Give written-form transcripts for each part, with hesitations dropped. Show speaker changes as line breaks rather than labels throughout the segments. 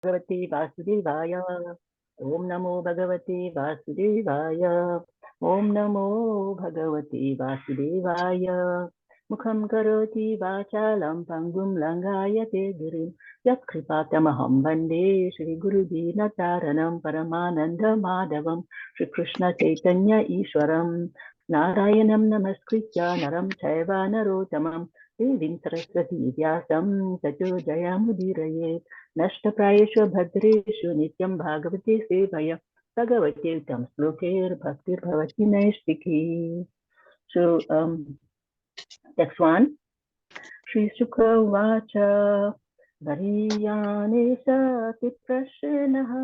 Bhagavate Vasudevaya. Om Namo Bhagavate Vasudevaya. Om Namo Bhagavate Vasudevaya. Mukham karoti vachalam pangum langayate girim. Yat kripatamaham vande Shri Guru Dinataranam Paramananda Madhavam Shri Krishna Chaitanya Ishwaram Narayanam Namaskritya Naram Chaiva Narotamam Devim Saraswati Vyasam Tato Jayamudiraye नष्टप्रायेषु भद्रेषु नित्यं भागवते सेवया भगवते तं श्लोकैर्भक्तिर्भवति नैष्टिकी. So next one, Sri Sukha Uvacha Variyane Sati Prashnaha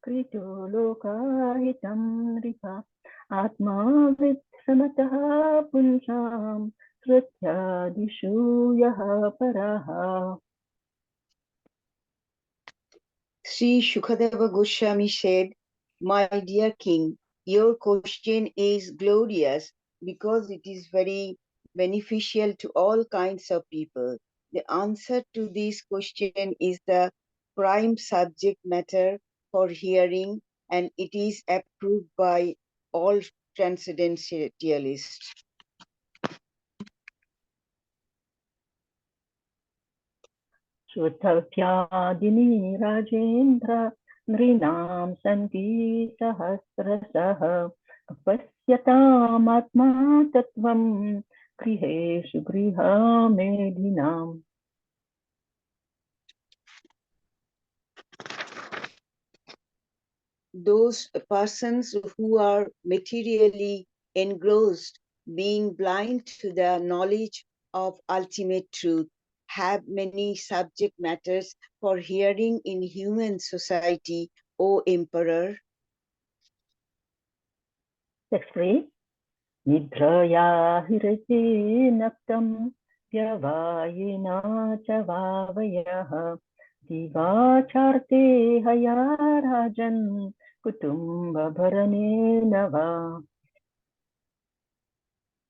Krito Lokahitam Ripa Atma Vidsamataha Puncham Srutyadishu Yaha Paraha.
Sri Shukadeva Goswami said, "My dear king, your question is glorious because it is very beneficial to all kinds of people. The answer to this question is the prime subject matter for hearing, and it is approved by all transcendentalists."
श्रुतव्यादिनी Rajendra नृणां सन्ति सहस्रशः पश्यतामात्मा तत्त्वं गृहेषु गृहमेधिनाम्.
Those persons who are materially engrossed, being blind to the knowledge of ultimate truth, have many subject matters for hearing in human society, O Emperor.
Text 3. Nidhraya hirate naktam vyavayena च भावयः दिवाचार्ते हया राजन् कुटुम्बभरणेन वा.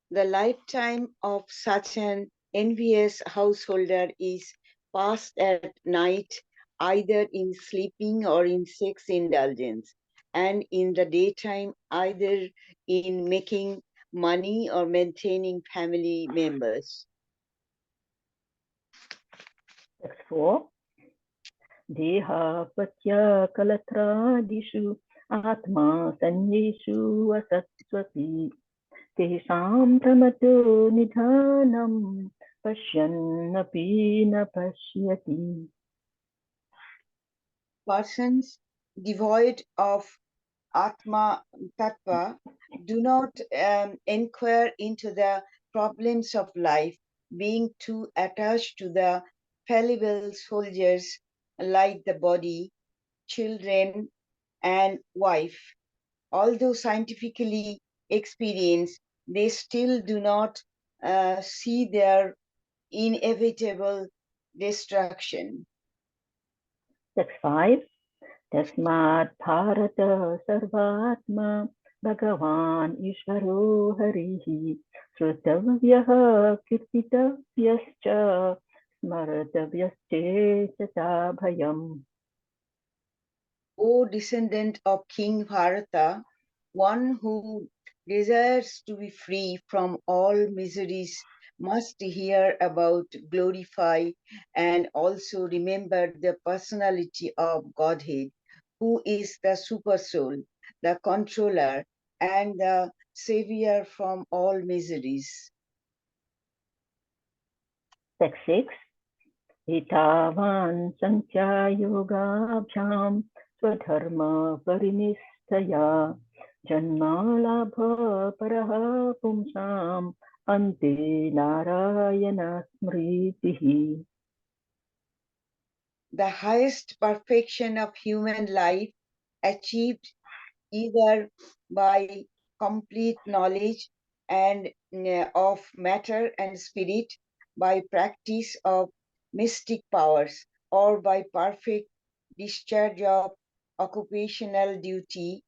The lifetime of such an envious householder is passed at night, either in sleeping or in sex indulgence, and in the daytime, either in making money or maintaining family members.
Text 4. Dehapatya kalatrādishu atma sanyeshu asattvati tesam pramato nidhanam pashyannapi na pashyati.
Persons devoid of Atma Tattva do not inquire into the problems of life, being too attached to the fallible soldiers like the body, children, and wife. Although scientifically experienced, they still do not see their inevitable destruction.
Text 5. Tasmat bharata sarvatma bhagavan ishvaro harihi srutavyah kirtitavyascha smartavyascha bhayam.
O descendant of King Bharata, one who desires to be free from all miseries must hear about, glorify, and also remember the personality of Godhead, who is the super soul, the controller, and the savior from all miseries.
Text 6. Etavan sankhya yogabhyam swadharma parinistaya janmalabha paraha pumsam ante narayana smritihi.
The highest perfection of human life achieved either by complete knowledge and of matter and spirit, by practice of mystic powers, or by perfect discharge of occupational duty,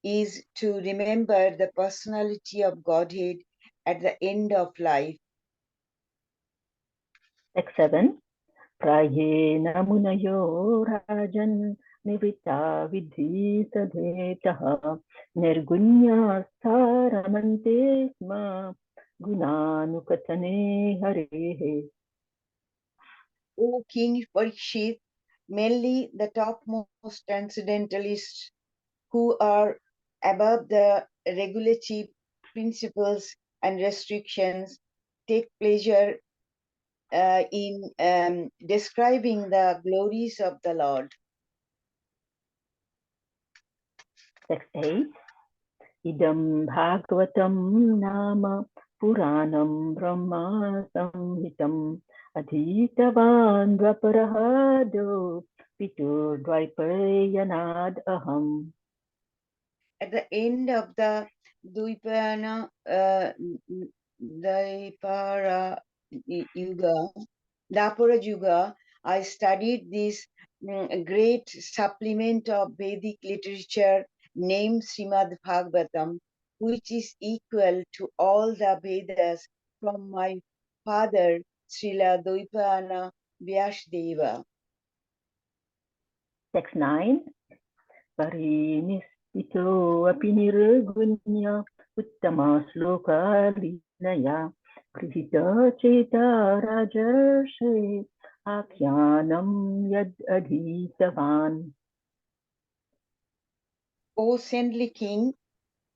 is to remember the personality of Godhead at the end of life.
Text 7. प्रायेण मुनयो राजन् निवृत्ता विधिसधेतः निर्गुण्यास्था स्म गुणानुकथने हरेः.
O King Parikshit, mainly the topmost transcendentalists who are above the regulative principles and restrictions take pleasure in describing the glories of the Lord.
Text 8. Idam bhagavatam nama puranam brahma samhitam adhitavan dvaparahado pitur dvaipayanad aham.
At the end of the Dvipara Dapara Yuga, I studied this great supplement of Vedic literature named Srimad Bhagavatam, which is equal to all the Vedas from my father, Srila Dvipana Vyasdeva.
Text 9. Parinistito api nirgunya uttama sloka linaya grihita cheta rajarshi akhyanam yad adhitavan.
O saintly king,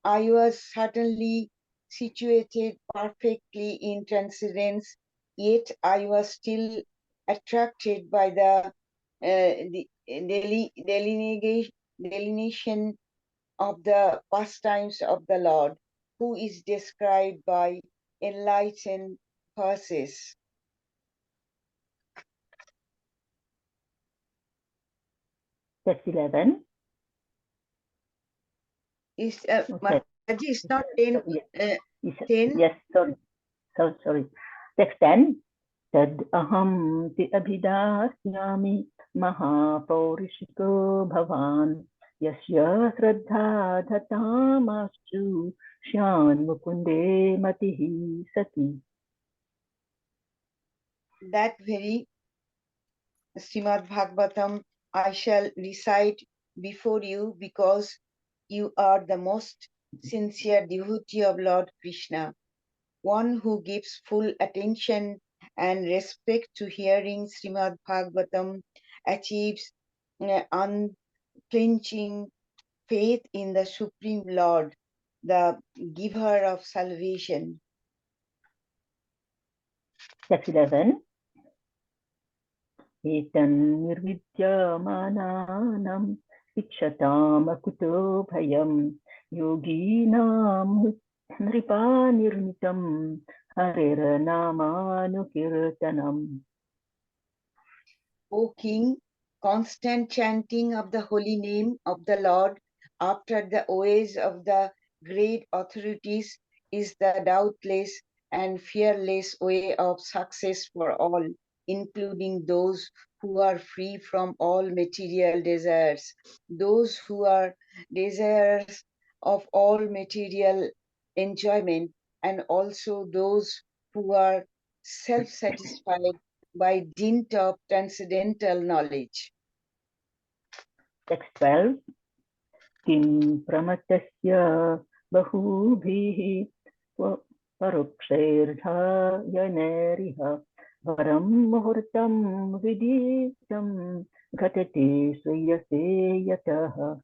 I was certainly situated perfectly in transcendence, yet I was still attracted by the delineation of the pastimes of the Lord, who is described by enlightened verses.
Text 11.
Mataji, it's not 10.
Yes, sorry. Text 10. Tad aham ti abhidasyami mahapaurishiko bhavan yasya shraddha dhatamaschu shyan mukunde matihi sati.
That very Srimad Bhagavatam I shall recite before you because you are the most sincere devotee of Lord Krishna, one who gives full attention and respect to hearing Srimad Bhagavatam, achieves unflinching faith in the Supreme Lord, the giver of salvation.
Text 11. Etan nirvidyamananam ikshatam akuto bhayam yoginam nripanirmitam harera namanukirtanam.
O King, constant chanting of the holy name of the Lord after the ways of the great authorities is the doubtless and fearless way of success for all, including those who are free from all material desires, those who are desirous of all material enjoyment, and also those who are self-satisfied by dint of transcendental knowledge.
Text 12. Kim pramatasya bahubhihi parukshairdha yaneriha varam muhurtam viditam ghatati suyase yataha.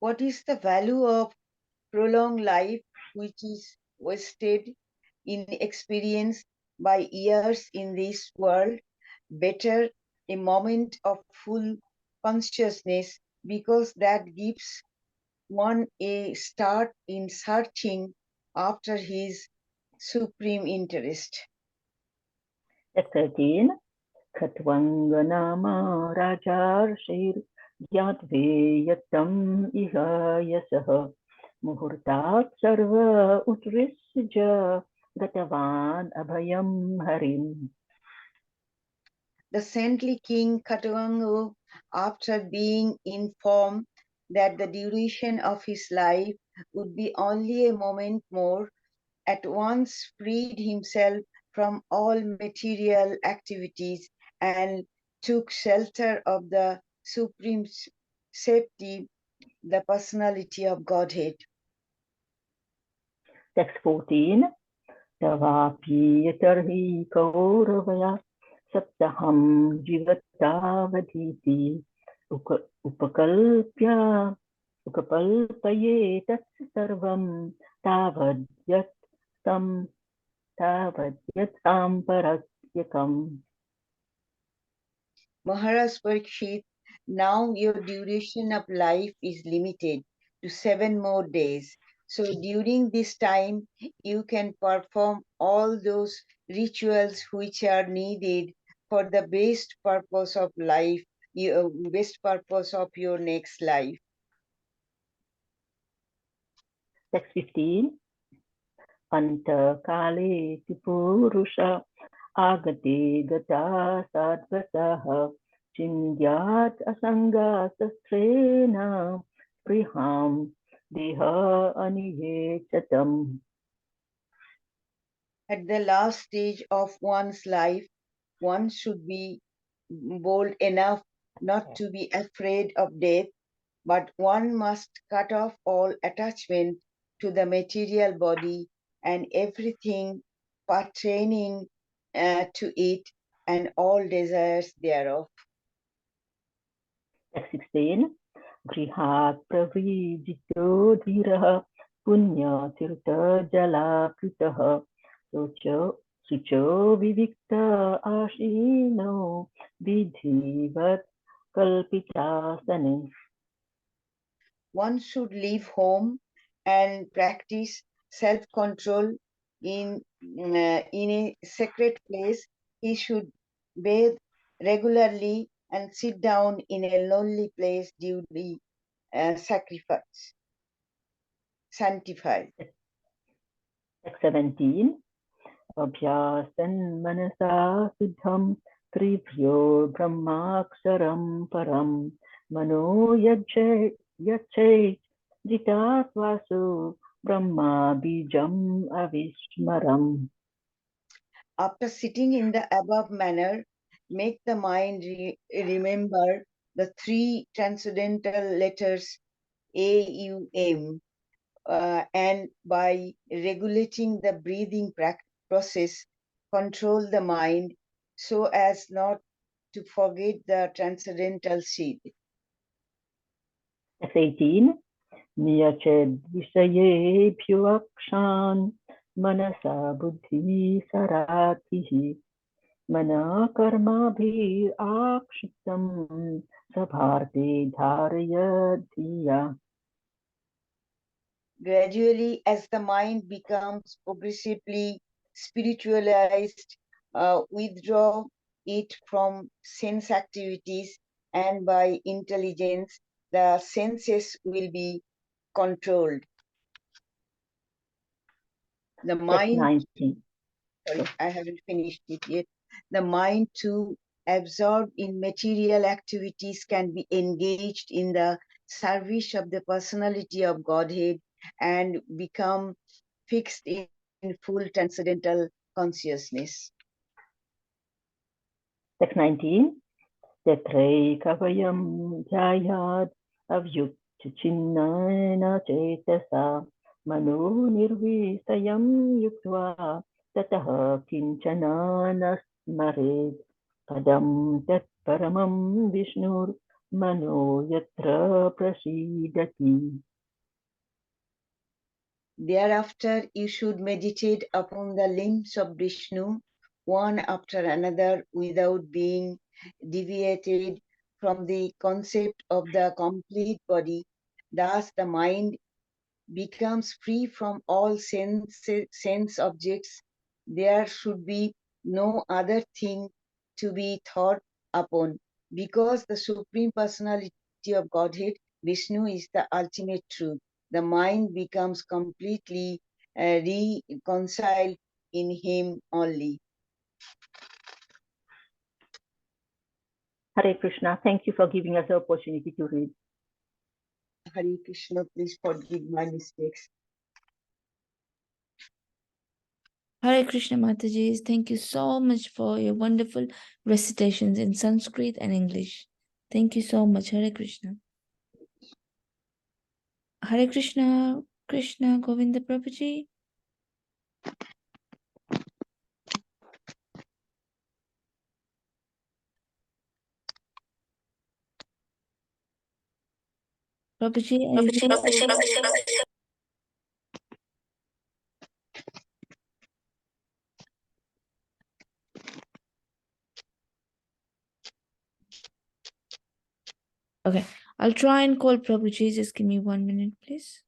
What is the value of prolonged life which is wasted in experience by years in this world? Better a moment of full consciousness because that gives one a start in searching after his supreme interest.
Text 13. Khatvanganama rajarshir yadveyatam iha yasah muhurtat sarva utrisja gatavan abhayam harim.
The saintly king Katavango, after being informed that the duration of his life would be only a moment more, at once freed himself from all material activities and took shelter of the supreme safety, the personality of Godhead.
Text 14. Tavapi tarhi kauravaya saptaham jivatavaditi upakalpya ukapalpaye tat sarvam tavadyat tam tavadyat samparatyakam.
Maharaj Parikshit, now your duration of life is limited to 7 more days. So during this time, you can perform all those rituals which are needed for the best purpose of life, best purpose of your next life.
Text 15. Antakale Purusha Agate Gata Sadvataha Chindyat Asanga Sastrena Priham Deha Aniyechatam.
At the last stage of one's life, one should be bold enough not to be afraid of death, but one must cut off all attachment to the material body and everything pertaining to it and all desires thereof.
Text 16. Grihat Pravijito Dhiraha Punya Tirtha Jala Pritaha Sucho Vivikta Ashino Vidhivat Kalpitasane.
One should leave home and practice self-control in a sacred place. He should bathe regularly and sit down in a lonely place duly sanctified.
Text 17. Abhyasan Manasa Siddham Tribhyo Brahmaksharam Param Mano Yachet Jitatvasu Brahma Bijam Avishmaram.
After sitting in the above manner, make the mind remember the 3 transcendental letters AUM, and by regulating the breathing process, control the mind so as not to forget the transcendental seed.
Text 18. Niyached Visayebhyo Akshan Manasa Buddhi Saratihi Mana Karma Bhir Akshitam Sabharte Dharya Dhiya.
Gradually, as the mind becomes progressively spiritualized, withdraw it from sense activities, and by intelligence, the senses will be controlled. The
Text
mind,
19.
sorry, I haven't finished it yet. The mind, too, absorbed in material activities, can be engaged in the service of the personality of Godhead and become fixed in full transcendental consciousness.
Text 19. Tatraikavayam dhyayad avyukchinnana chetasa mano nirvisayam yuktva tataha kinchana nasmaret padam tat paramam vishnur mano yatra prasidati.
Thereafter, you should meditate upon the limbs of Vishnu, one after another, without being deviated from the concept of the complete body. Thus, the mind becomes free from all sense objects. There should be no other thing to be thought upon, because the Supreme Personality of Godhead, Vishnu, is the ultimate truth. The mind becomes completely reconciled in Him only.
Hare Krishna, thank you for giving us the opportunity to read.
Hare Krishna, please forgive my mistakes.
Hare Krishna Mataji, thank you so much for your wonderful recitations in Sanskrit and English. Thank you so much. Hare Krishna. Hare Krishna, Krishna Govinda Prabhuji. Prabhuji, are you there? Okay, I'll try and call Prabhuji. Just give me 1 minute, please.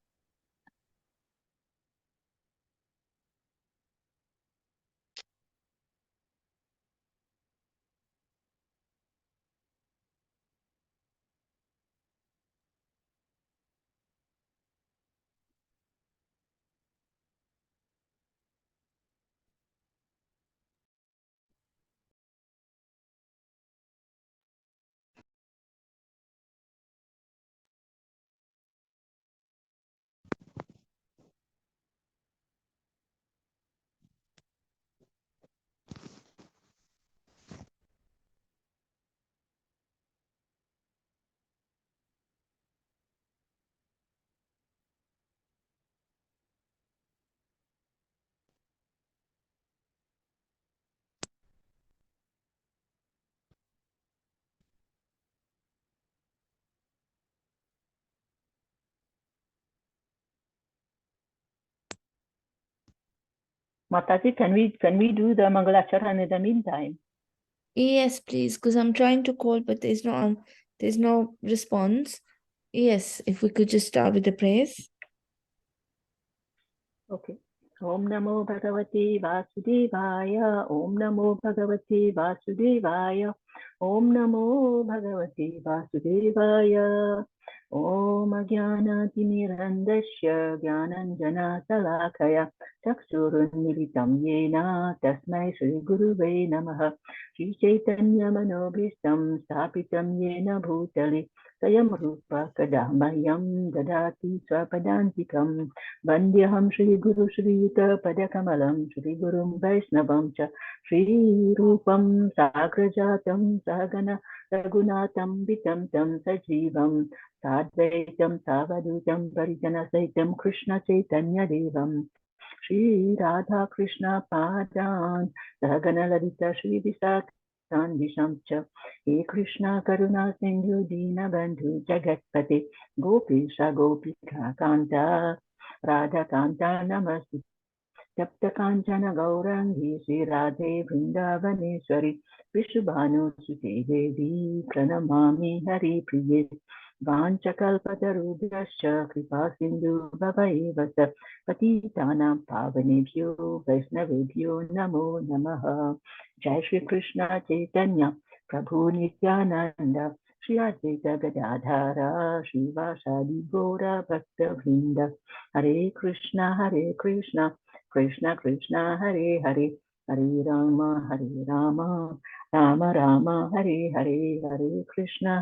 Mataji, can we do the Mangalacharana in the meantime?
Yes, please, because I'm trying to call, but there's no response. Yes, if we could just start with the prayers.
Okay. Om Namo Bhagavate Vasudevaya. Om Namo Bhagavate Vasudevaya. Om Namo Bhagavate Vasudevaya. Om Ajnanatimirandasya Jnananjana Salakaya Chaksurunmilitam Yena Tasmai Shri Guruve Namaha Shri Chaitanya Manobhistam Stapitam Yena Bhutali Sayam Rupa Kadamahyam Dadati Swapadantikam Vandyaham Shri Guru Shri Yuta Padakamalam Shri Gurum Vaishnavam Cha Shri Rupam Sagrajatam Sahagana Ragunatam Vitam Tam Sajivam Sadvaitam Savadutam Parijana Saitam Krishna Chaitanya Devam Shri Radha Krishna Padan Sahagana Lalita Shri Visakan Vishamcha He Krishna Karuna Sindhu Dina Bandhu Jagatpate Gopisha Gopika Kanta Radha Kanta Namaste Tapta Kanchana Gaurangi Sri Radhe Vrindavaneshwari Vishubhanu Sute Devi Pranamami Hari Priye Vanchakalpatarubhyascha Kripa Sindhu Bhavaeva Sa Patitanam Pavanebhyo Vaishnavebhyo Namo Namaha Jai Shri Krishna Chaitanya Prabhu Nityananda Shri Advaita Gadadhara Shivasadi Gora Bhakta Vrinda Hare Krishna Krishna Krishna Hare Hare Hare Rama Rama Rama Hare Hare Hare Krishna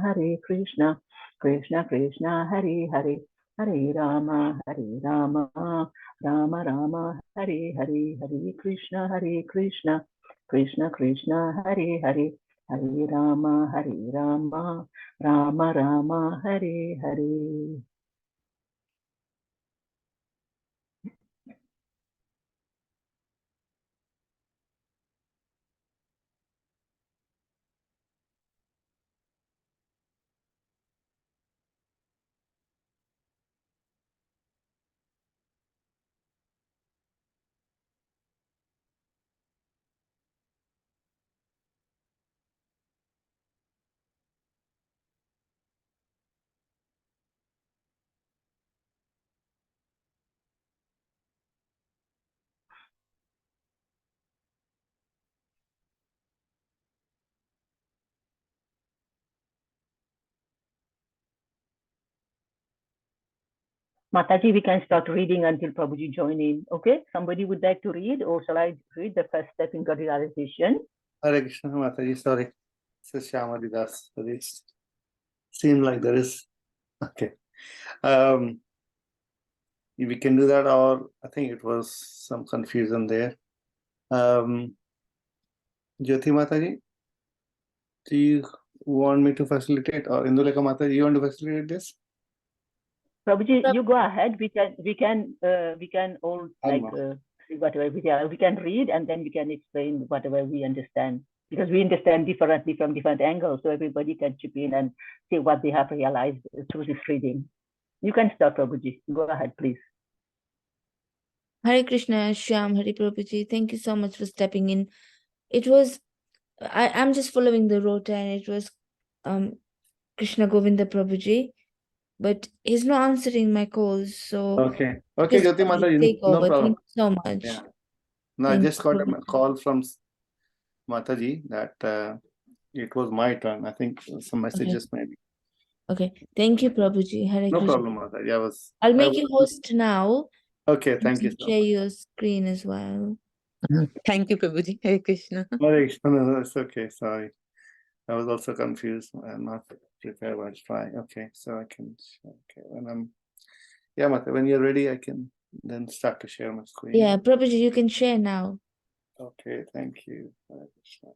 Krishna Krishna Hare Hare Hare Rama Rama Rama Hare Hare Hare Krishna Krishna Krishna Hare Hare Hare Rama Rama Rama Hare Hare. Mataji, we can start reading until Prabhuji join in. Okay? Somebody would like to read, or shall I read the first step in God realization?
Hare Krishna Mataji, sorry. This is Shyam Das. It seems like there is. Okay. We can do that, or I think it was some confusion there. Jyoti Mataji, do you want me to facilitate, or Induleka Mataji, you want to facilitate this?
Prabhuji, you go ahead. We can all like see whatever we can read, and then we can explain whatever we understand, because we understand differently from different angles. So everybody can chip in and see what they have realized through this reading. You can start, Prabhuji. Go ahead, please.
Hare Krishna, Shyam, Hare Prabhuji. Thank you so much for stepping in. It was, I'm just following the rota, and it was Krishna Govinda Prabhuji, but he's not answering my calls. So
Okay, Jyoti Mataji,
take
no
over.
problem.
Thank you so much.
Yeah. No, I just got a call from Mataji that it was my turn. I think some messages maybe.
Okay. Thank you, Prabhuji. Hare
No
Krishna.
problem, Mataji.
I'll make you host now.
Okay, thank you.
Share your screen as well.
Thank you, Prabhuji. Hare Krishna.
Hare Krishna. No, that's okay. Sorry. I was also confused. I'm not prepared. I'll try. Okay, so I can. Okay, Mataji, when you're ready, I can then start to share my screen.
Yeah, Prabhuji, you can share now.
Okay, thank you. Hare Krishna.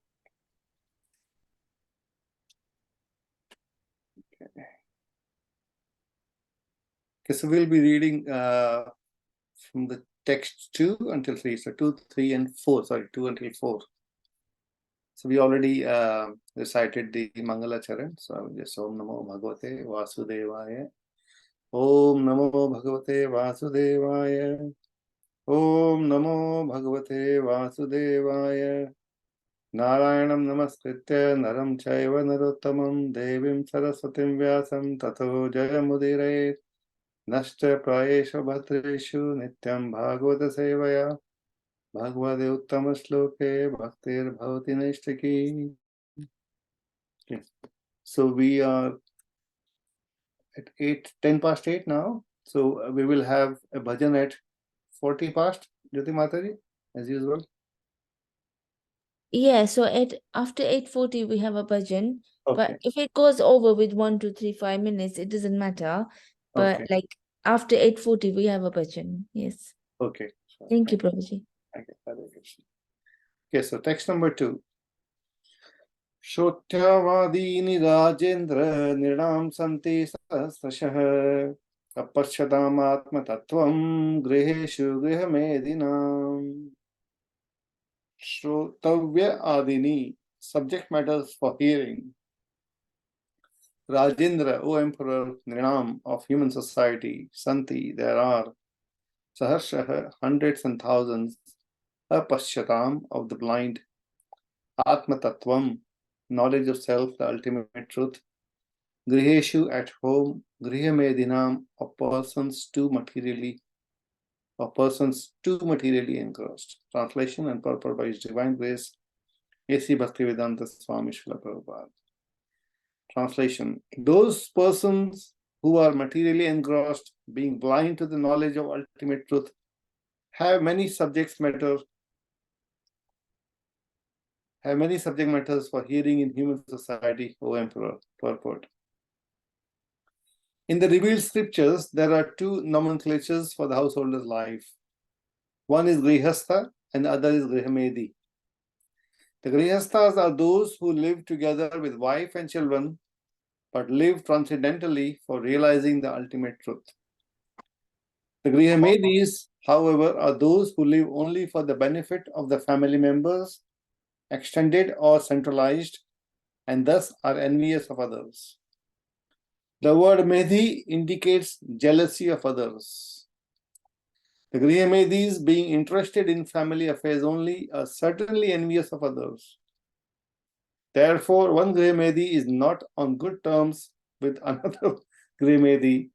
Okay. Okay, so we'll be reading from the text 2 until 3. So 2, 3, and 4. Sorry, 2 until 4. So we already recited the Mangala Charan. So I will just Om Namo Bhagavate Vasudevaya. Om Namo Bhagavate Vasudevaya. Om Namo Bhagavate Vasudevaya. Narayanam Namaskritya Naram Chaiva Narottamam Devim Saraswatim Vyasam Tato Jayamudire. Nashta Prayesha Bhatreshu Nityam Bhagavata Sevaya Bhagavate Uttama Shloke Bhaktir Bhavati Naishtaki. Okay. So we are at 10 past 8 now. So we will have a bhajan at 40 past, Jyoti Mataji, as usual.
Yeah, so after 8:40 we have a bhajan.
Okay.
But if it goes over with 1, 2, 3, 5 minutes, it doesn't matter. But
Okay.
like after 8:40 we have a bhajan. Yes.
Okay. So,
Thank you, Prabhuji.
Okay, so text number 2. Shotyavadini Rajendra Nirdam Santi Sahasrashah Apashadam Atma Tattvam Griheshu Grihamedinam. Shrotavya Adini, subject matters for hearing. Rajendra, O Emperor, Nrinam of human society, Santi, there are Saharshaha, hundreds and thousands, Apashyatam, of the blind, Atma Tattvam, knowledge of self, the ultimate truth, Griheshu, at home, Grihamedinam, of persons too materially engrossed. Translation and purport by His Divine Grace, A.C. Bhaktivedanta Swami Srila Prabhupada. Translation: those persons who are materially engrossed, being blind to the knowledge of ultimate truth, have many subject matters for hearing in human society, O Emperor. Purport: in the revealed scriptures, there are 2 nomenclatures for the householder's life. One is Grihastha and the other is Grihamedi. The Grihasthas are those who live together with wife and children, but live transcendentally for realizing the ultimate truth. The Grihamedis, however, are those who live only for the benefit of the family members, extended or centralized, and thus are envious of others. The word Medhi indicates jealousy of others. The Grihamedis, being interested in family affairs only, are certainly envious of others. Therefore, one Grihamedi is not on good terms with another Grihamedi,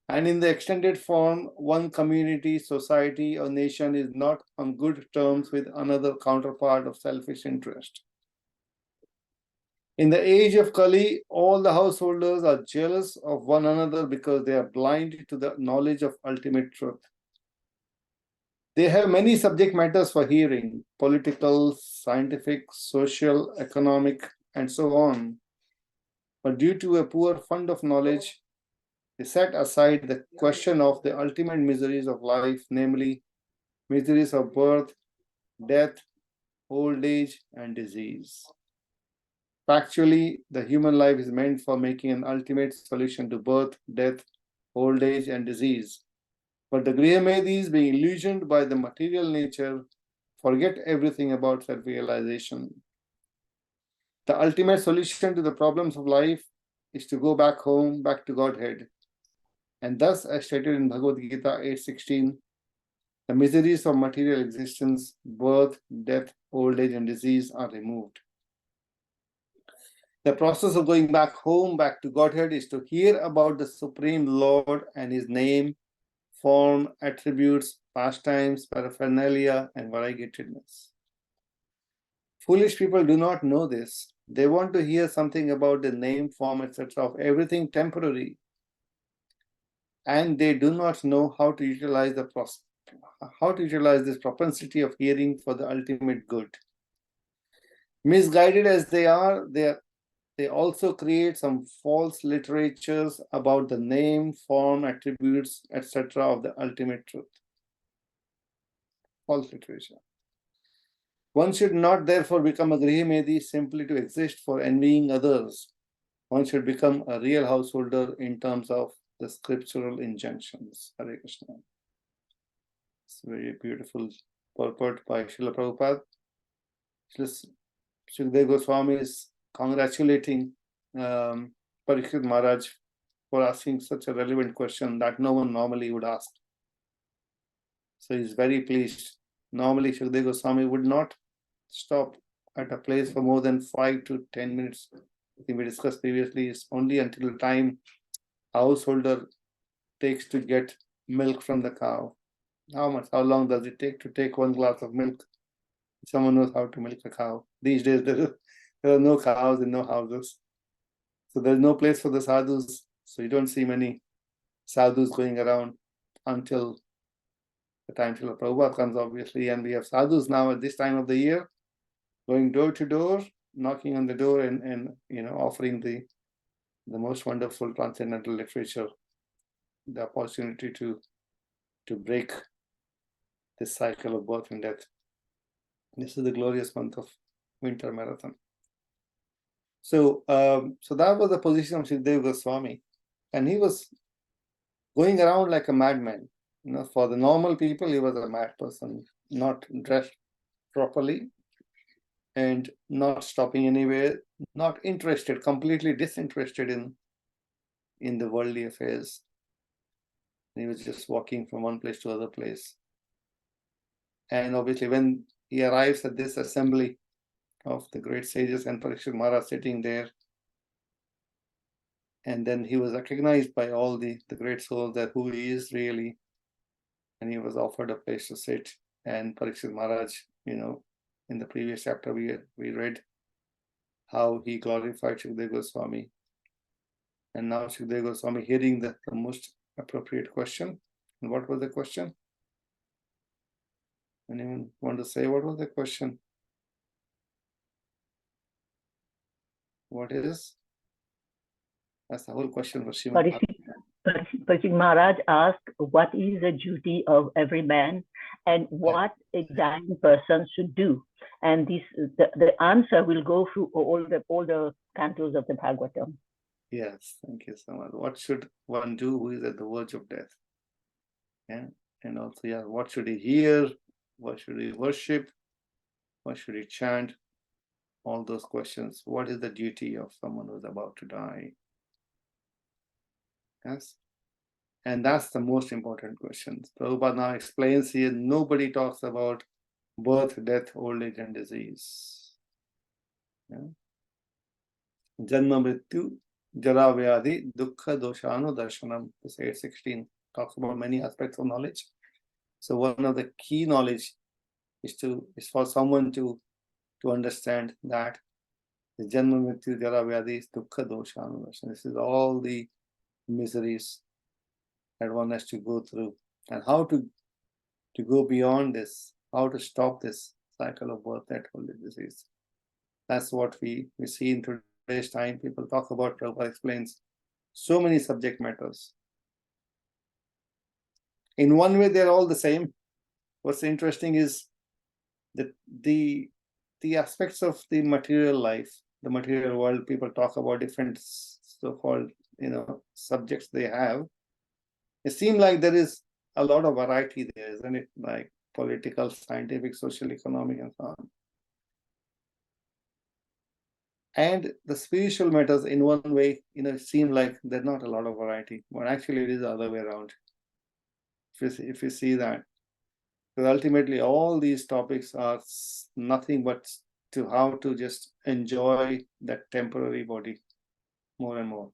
and in the extended form, one community, society, or nation is not on good terms with another counterpart of selfish interest. In the age of Kali, all the householders are jealous of one another because they are blind to the knowledge of ultimate truth. They have many subject matters for hearing: political, scientific, social, economic, and so on. But due to a poor fund of knowledge, they set aside the question of the ultimate miseries of life, namely miseries of birth, death, old age, and disease. Factually, the human life is meant for making an ultimate solution to birth, death, old age, and disease. But the Grihemedis, being illusioned by the material nature, forget everything about self-realization. The ultimate solution to the problems of life is to go back home, back to Godhead. And thus, as stated in Bhagavad Gita 8:16, the miseries of material existence, birth, death, old age, and disease are removed. The process of going back home, back to Godhead, is to hear about the Supreme Lord and His name, form, attributes, pastimes, paraphernalia, and variegatedness. Foolish people do not know this. They want to hear something about the name, form, etc., of everything temporary, and they do not know how to utilize this propensity of hearing for the ultimate good. Misguided as they are, they also create some false literatures about the name, form, attributes, etc. of the ultimate truth. False literature. One should not therefore become a Grihemedi simply to exist for envying others. One should become a real householder in terms of the scriptural injunctions. Hare Krishna. It's a very beautiful purport by Srila Prabhupada. Shukdev Goswami is congratulating Parikshit Maharaj for asking such a relevant question that no one normally would ask. So he's very pleased. Normally, Shukdev Goswami would not stop at a place for more than 5 to 10 minutes. I think we discussed previously, it's only until the time a householder takes to get milk from the cow. How long does it take to take 1 glass of milk? Someone knows how to milk a cow. These days, there are no cows in no houses. So there's no place for the sadhus. So you don't see many sadhus going around until the time Srila Prabhupada comes, obviously. And we have sadhus now at this time of the year, going door to door, knocking on the door and offering the most wonderful transcendental literature, the opportunity to break this cycle of birth and death. This is the glorious month of winter marathon. So that was the position of Shukdev Goswami, and he was going around like a madman. For the normal people, he was a mad person, not dressed properly, and not stopping anywhere, not interested, completely disinterested in the worldly affairs. He was just walking from one place to other place. And obviously, when he arrives at this assembly of the great sages and Parikshit Maharaj sitting there, and then he was recognized by all the great souls that who he is really, and he was offered a place to sit. And Parikshit Maharaj, in the previous chapter we read how he glorified Shukdev Goswami. And now Shukdev Goswami hearing the most appropriate question. And what was the question? Anyone want to say what was the question? What is? That's the whole question for Srimad Bhagavatam.
Parikshit Maharaj asked, what is the duty of every man and what a dying person should do? And the answer will go through all the cantos of the Bhagavatam.
Yes, thank you so much. What should one do who is at the verge of death? Yeah, and also, what should he hear? What should he worship? What should he chant? All those questions. What is the duty of someone who is about to die? Yes. And that's the most important question. Prabhupada now explains here, nobody talks about birth, death, old age, and disease. Janma mrityu, jara vyadhi, dukkha doshano darshanam. This 8:16 talks about many aspects of knowledge. So one of the key knowledge is for someone to understand that the janma mrityu, jara vyadhi is dukkha doshano darshanam. This is all the miseries that one has to go through, and how to go beyond this, how to stop this cycle of birth, death, old age, disease. That's what we see in today's time. People talk about, Prabhupada explains so many subject matters. In one way, they're all the same. What's interesting is that the the aspects of the material life, the material world, people talk about different so-called, subjects they have. It seems like there is a lot of variety there, isn't it? Like political, scientific, social, economic, and so on. And the spiritual matters, in one way, it seems like there's not a lot of variety, but actually it is the other way around. If you see that, because ultimately all these topics are nothing but to how to just enjoy that temporary body more and more.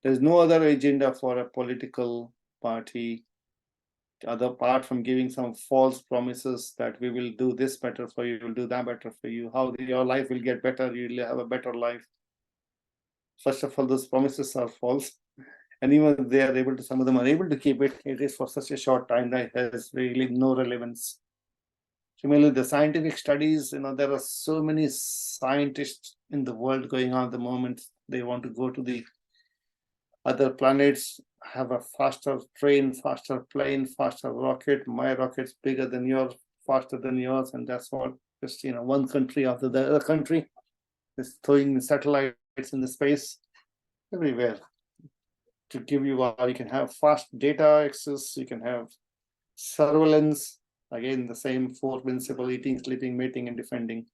There's no other agenda for a political party, apart from giving some false promises that we will do this better for you, we'll do that better for you, how your life will get better, you'll have a better life. First of all, those promises are false. And even they are able to, some of them are able to keep it, it is for such a short time that it has really no relevance. Similarly, the scientific studies, there are so many scientists in the world going on at the moment. They want to go to the other planets, have a faster train, faster plane, faster rocket. My rocket's bigger than yours, faster than yours, and that's what just one country after the other country is throwing satellites in the space everywhere to give you you can have fast data access, you can have surveillance. Again, the same four principle: eating, sleeping, mating, and defending.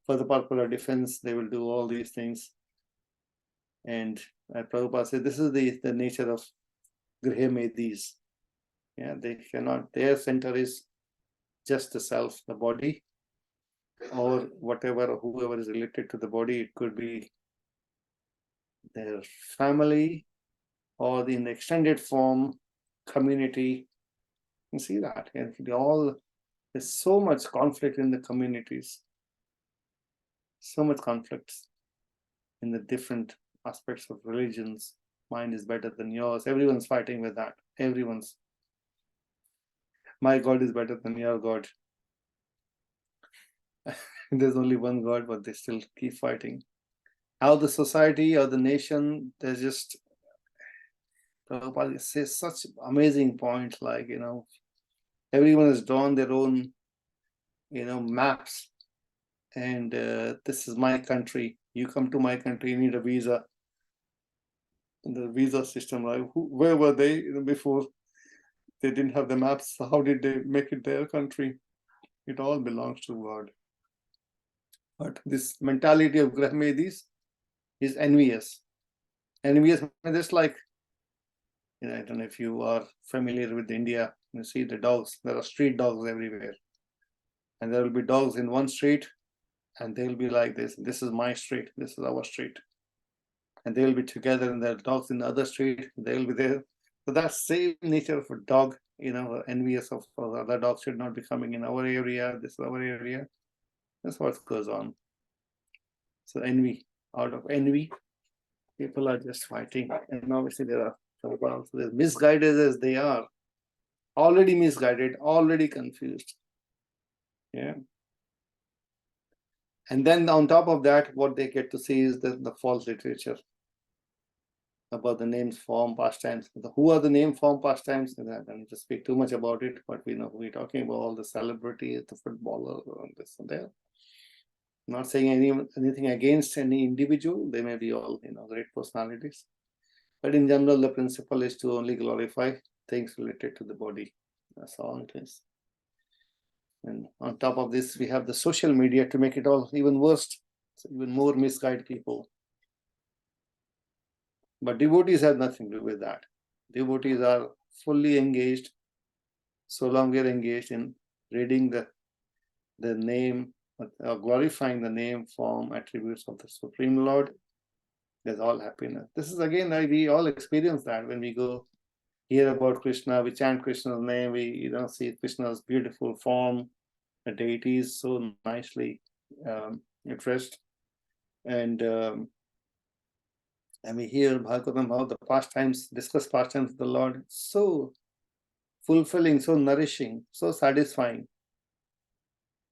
For the purpose of defense, they will do all these things. And Prabhupada said, this is the nature of Grihemedis. Yeah, they cannot, their center is just the self, the body, or whatever, whoever is related to the body. It could be their family, or in the extended form, community. You see that, and there's so much conflict in the communities, so much conflicts in the different aspects of religions. Mine is better than yours. Everyone's fighting with that. My God is better than your God. There's only one God, but they still keep fighting. How the society or the nation, there's just, Prabhupada says such amazing points, like, everyone has drawn their own, maps. And this is my country. You come to my country, you need a visa. And the visa system, right? Where were they before? They didn't have the maps. How did they make it their country? It all belongs to God. But this mentality of Grahmedis is envious. Envious, just like, I don't know if you are familiar with India. You see the dogs. There are street dogs everywhere. And there will be dogs in one street, and they'll be like this. This is my street. This is our street. And they'll be together, and there are dogs in the other street. They'll be there. So that same nature of a dog, envious of other dogs should not be coming in our area. This is our area. That's what goes on. So envy, out of envy, people are just fighting. And obviously there are misguided as they are, already misguided, already confused. Yeah. And then on top of that, what they get to see is the false literature about the names, form, pastimes. Who are the name, form, pastimes? And I don't need to speak too much about it, but we know who we're talking about, all the celebrities, the footballers, and this and that. Not saying anything against any individual. They may be all, great personalities. But in general, the principle is to only glorify things related to the body. That's all it is. And on top of this, we have the social media to make it all even worse, so even more misguide people. But devotees have nothing to do with that. Devotees are fully engaged, so long we are engaged in reading the name, glorifying the name, form, attributes of the Supreme Lord. There's all happiness. This is again, we all experience that when we go hear about Krishna, we chant Krishna's name, we see Krishna's beautiful form, the deity is so nicely addressed, and we hear Bhagavatam, how the pastimes, discuss pastimes of the Lord, so fulfilling, so nourishing, so satisfying,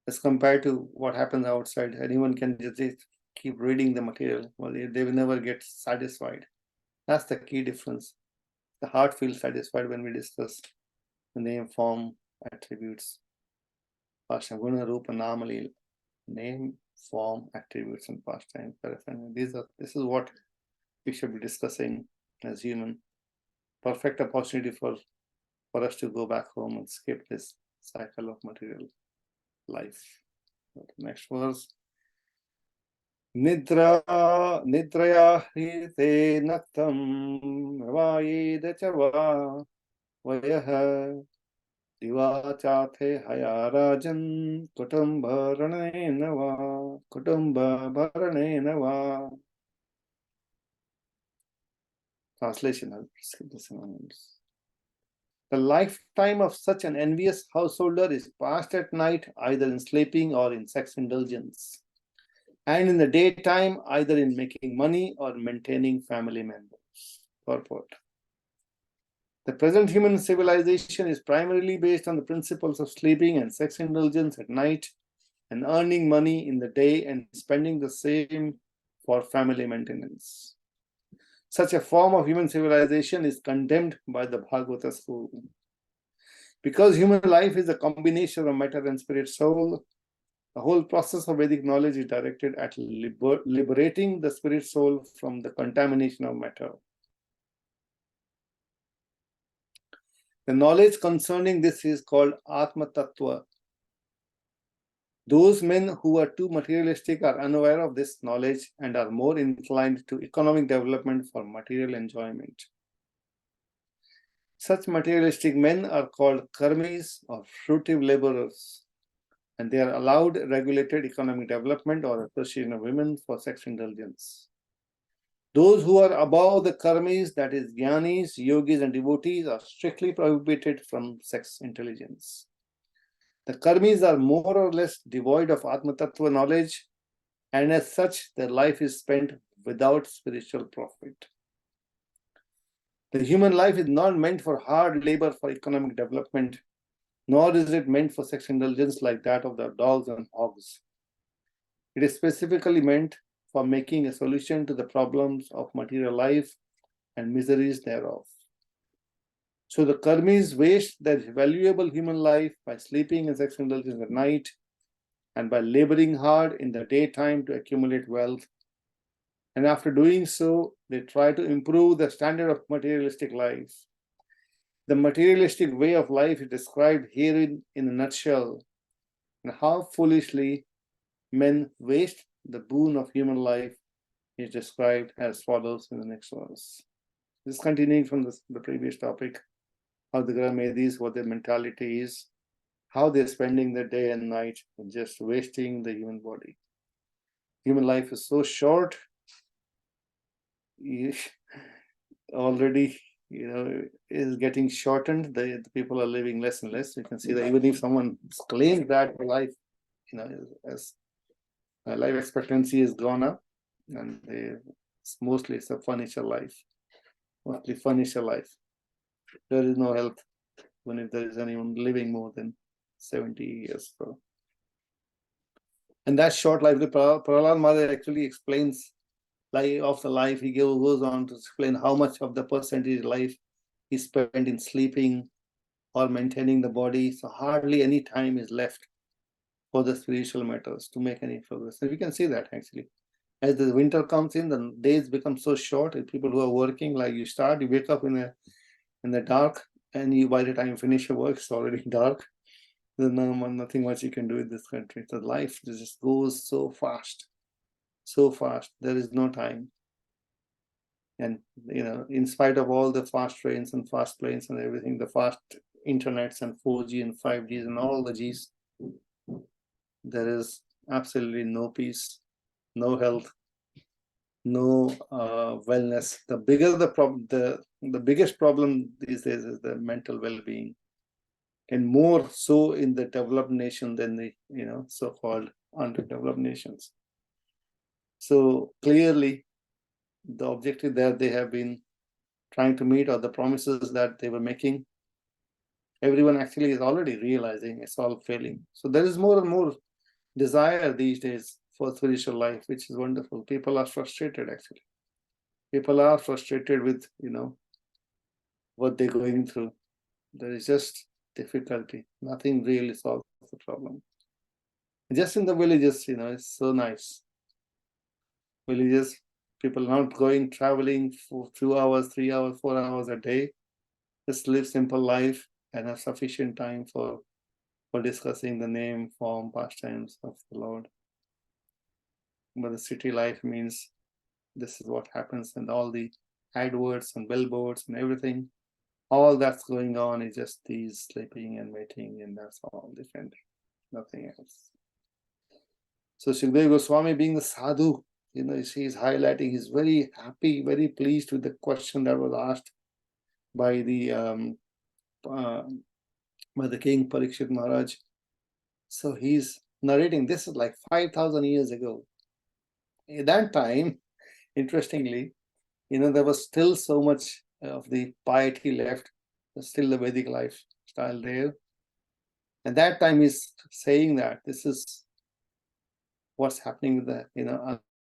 as compared to what happens outside. Anyone can just keep reading the material. Well, they will never get satisfied. That's the key difference. The heart feels satisfied when we discuss the name, form, attributes, Pasha, Guna, Rupa, Namalila. Name, form, attributes, and pastime. This is what we should be discussing as human. Perfect opportunity for us to go back home and skip this cycle of material life. Next verse. Nidraya hite naktam vayeda chava vayah divachathe hayarajan kutumba bharane nava. Translation, I'll skip the synonyms. The lifetime of such an envious householder is passed at night, either in sleeping or in sex indulgence, and in the daytime, either in making money or maintaining family members. Purport. The present human civilization is primarily based on the principles of sleeping and sex indulgence at night, and earning money in the day and spending the same for family maintenance. Such a form of human civilization is condemned by the Bhagavata school. Because human life is a combination of matter and spirit soul, the whole process of Vedic knowledge is directed at liberating the spirit soul from the contamination of matter. The knowledge concerning this is called Atma Tattva. Those men who are too materialistic are unaware of this knowledge and are more inclined to economic development for material enjoyment. Such materialistic men are called karmis or fruitive laborers, and they are allowed regulated economic development or association of women for sex indulgence. Those who are above the karmis, that is jnanis, yogis, and devotees, are strictly prohibited from sex intelligence. The karmis are more or less devoid of Atma Tattva knowledge, and as such, their life is spent without spiritual profit. The human life is not meant for hard labor for economic development, nor is it meant for sex indulgence like that of the dogs and hogs. It is specifically meant for making a solution to the problems of material life and miseries thereof. So the karmis waste their valuable human life by sleeping and sex indulgence at night, and by laboring hard in the daytime to accumulate wealth. And after doing so, they try to improve the standard of materialistic life. The materialistic way of life is described here in a nutshell, and how foolishly men waste the boon of human life is described as follows in the next verse. This is continuing from the previous topic, how the Grahamedis, what their mentality is, how they're spending their day and night just wasting the human body. Human life is so short, already, is getting shortened. The people are living less and less. You can see that even if someone claims that life, as life expectancy has gone up, and mostly it's a furniture life. Mostly furniture life. There is no health, even if there is anyone living more than 70 years. So. And that short life, the Prahlad Maharaj actually explains of the life. He goes on to explain how much of the percentage life is spent in sleeping or maintaining the body. So hardly any time is left for the spiritual matters to make any progress. So we can see that actually. As the winter comes in, the days become so short. And people who are working, like you wake up in the dark, and by the time you finish your work, it's already dark. There's nothing much you can do in this country. So life just goes so fast. So fast, there is no time. And in spite of all the fast trains and fast planes and everything, the fast internets and 4G and 5Gs and all the Gs, there is absolutely no peace, no health, no wellness. The bigger the problem, the biggest problem these days is the mental well-being, and more so in the developed nation than the so-called underdeveloped nations. So clearly, the objective that they have been trying to meet, or the promises that they were making, everyone actually is already realizing it's all failing. So there is more and more desire these days for spiritual life, which is wonderful. People are frustrated actually. People are frustrated with what they're going through. There is just difficulty. Nothing really solves the problem. Just in the villages, it's so nice. Villages, people not going, traveling for 2 hours, 3 hours, 4 hours a day. Just live simple life and have sufficient time for discussing the name, form, pastimes of the Lord. But the city life means this is what happens, and all the AdWords and billboards and everything, all that's going on is just these sleeping and waiting, and that's all different, nothing else. So Shukdev Goswami, being the sadhu, he's highlighting, he's very happy, very pleased with the question that was asked by the King Parikshit Maharaj. So he's narrating, this is like 5,000 years ago. At that time, interestingly, there was still so much of the piety left, still the Vedic lifestyle there. At that time, he's saying that this is what's happening with the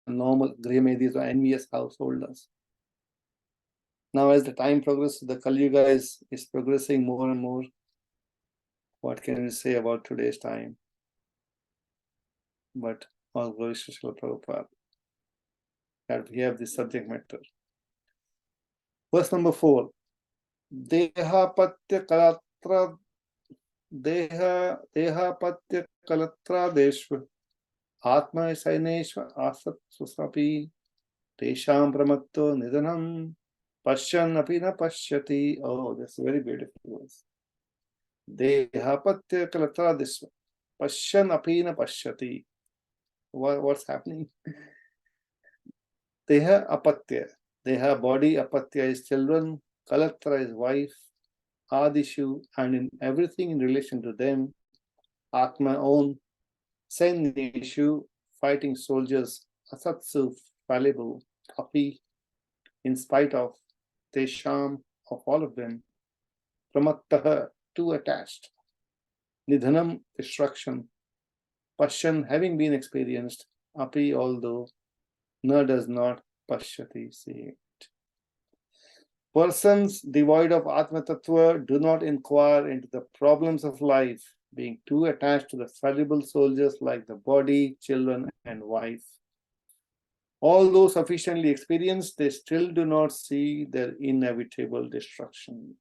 normal Grihemedis or envious householders. Now, as the time progresses, the Kali Yuga is progressing more and more. What can we say about today's time? But all glories to Srila Prabhupada that we have this subject matter. Verse number 4. Deha patya kalatra deshva atma saineshva asat susapi tesham pramatto nidanam pashyan api na pashyati. Oh, that's a very beautiful verse. Deha patya kalatra deshva pashyan api na pashyati. What's happening? Deha apatya. Deha body, apatya is children, kalatra is wife, adishu, and in everything in relation to them, atma own, sainishu, fighting soldiers, asatsu, fallible, api, in spite of, tesham, of all of them, pramattaha, too attached, nidhanam, destruction, pashyan, having been experienced, api, although, na does not, pashyati, see it. Persons devoid of Atma Tattva do not inquire into the problems of life, being too attached to the fallible soldiers like the body, children, and wife. Although sufficiently experienced, they still do not see their inevitable destruction.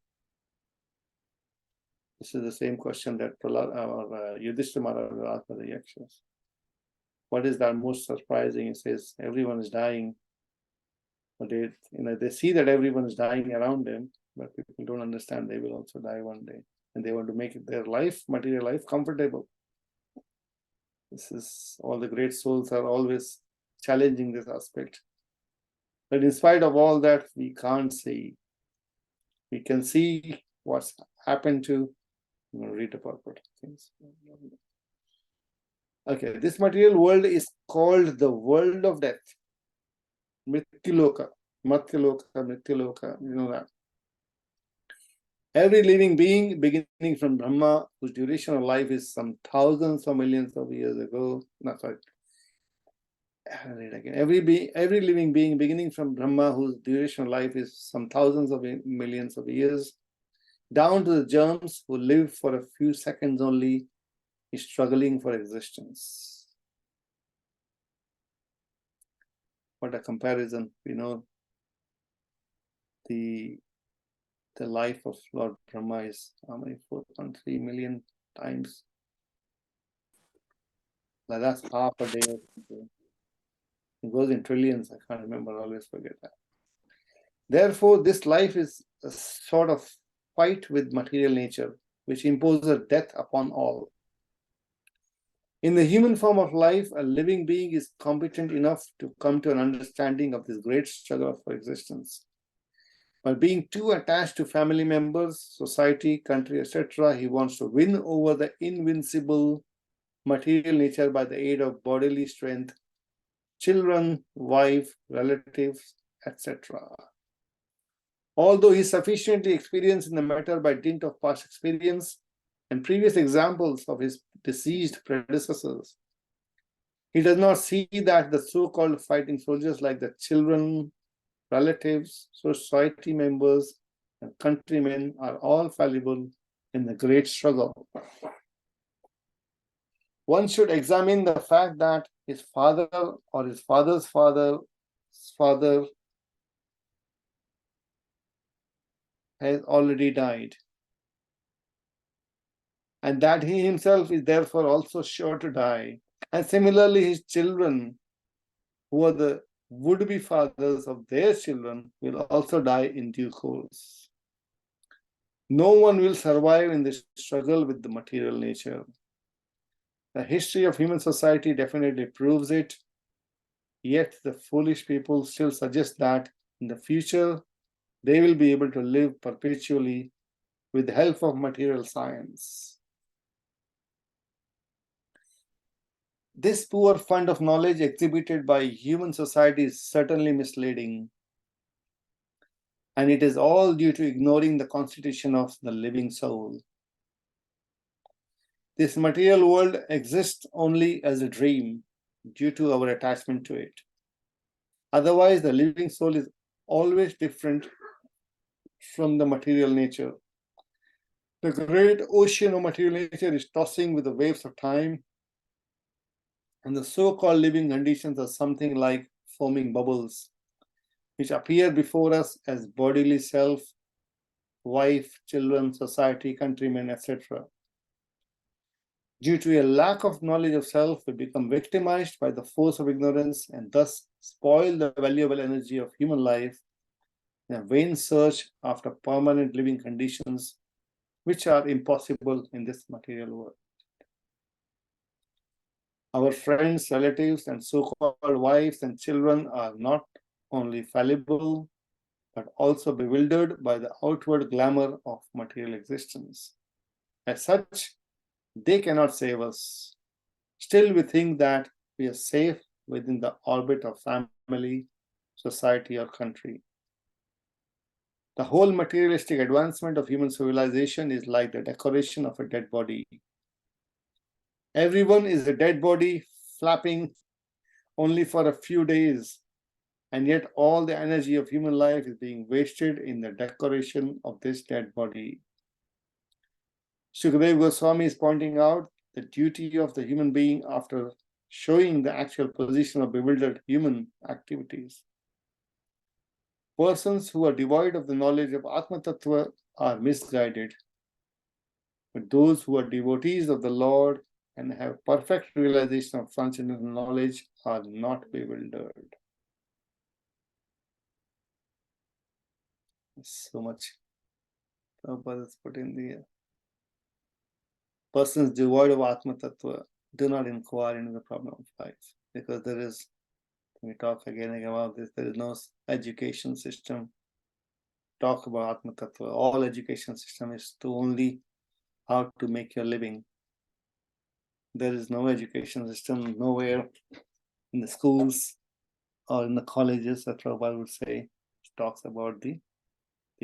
This is the same question that Yudhishthira Maharaj asked the Yakshas. What is that most surprising? He says, everyone is dying. But they see that everyone is dying around them, but people don't understand they will also die one day. And they want to make their life, material life, comfortable. This is, all the great souls are always challenging this aspect. But in spite of all that, we can't see. We can see what's happened to, read the purport things. Okay, this material world is called the world of death. Mrithyaloka, Mrithyaloka, you know that. Every living being, beginning from Brahma, whose duration of life is some thousands or millions of years ago. No, sorry. I'll read again. Every living being, beginning from Brahma, whose duration of life is some thousands of millions of years, down to the germs who live for a few seconds only, is struggling for existence. What a comparison. The life of Lord Brahma is how many? 4.3 million times. Now that's half a day. It goes in trillions. I can't remember. I always forget that. Therefore, this life is a sort of fight with material nature, which imposes death upon all. In the human form of life, a living being is competent enough to come to an understanding of this great struggle for existence. But being too attached to family members, society, country, etc., he wants to win over the invincible material nature by the aid of bodily strength, children, wife, relatives, etc. Although he is sufficiently experienced in the matter by dint of past experience and previous examples of his deceased predecessors, he does not see that the so-called fighting soldiers, like the children, relatives, society members, and countrymen, are all fallible in the great struggle. one should examine the fact that his father or his father's father has already died, and that he himself is therefore also sure to die. And similarly, his children, who are the would-be fathers of their children, will also die in due course. No one will survive in the struggle with the material nature. The history of human society definitely proves it, yet the foolish people still suggest that in the future they will be able to live perpetually with the help of material science. This poor fund of knowledge exhibited by human society is certainly misleading, and it is all due to ignoring the constitution of the living soul. This material world exists only as a dream due to our attachment to it. Otherwise, the living soul is always different from the material nature. The great ocean of material nature is tossing with the waves of time, and the so-called living conditions are something like foaming bubbles, which appear before us as bodily self, wife, children, society, countrymen, etc. Due to a lack of knowledge of self, we become victimized by the force of ignorance and thus spoil the valuable energy of human life in a vain search after permanent living conditions which are impossible in this material world. Our friends, relatives, and so-called wives and children are not only fallible, but also bewildered by the outward glamour of material existence. As such, they cannot save us. Still, we think that we are safe within the orbit of family, society, or country. The whole materialistic advancement of human civilization is like the decoration of a dead body. Everyone is a dead body flapping only for a few days, and yet all the energy of human life is being wasted in the decoration of this dead body. Sukadeva Goswami is pointing out the duty of the human being after showing the actual position of bewildered human activities. Persons who are devoid of the knowledge of Atma Tattva are misguided, but those who are devotees of the Lord and have perfect realization of transcendental knowledge are not bewildered. So much Prabhupada has put in the persons devoid of Atma Tattva do not inquire into the problem of life, because there is, we talk again and again about this, there is no education system. Talk about Atma Tattva. All education system is to only how to make your living. There is no education system nowhere in the schools or in the colleges that Prabhupada would say talks about the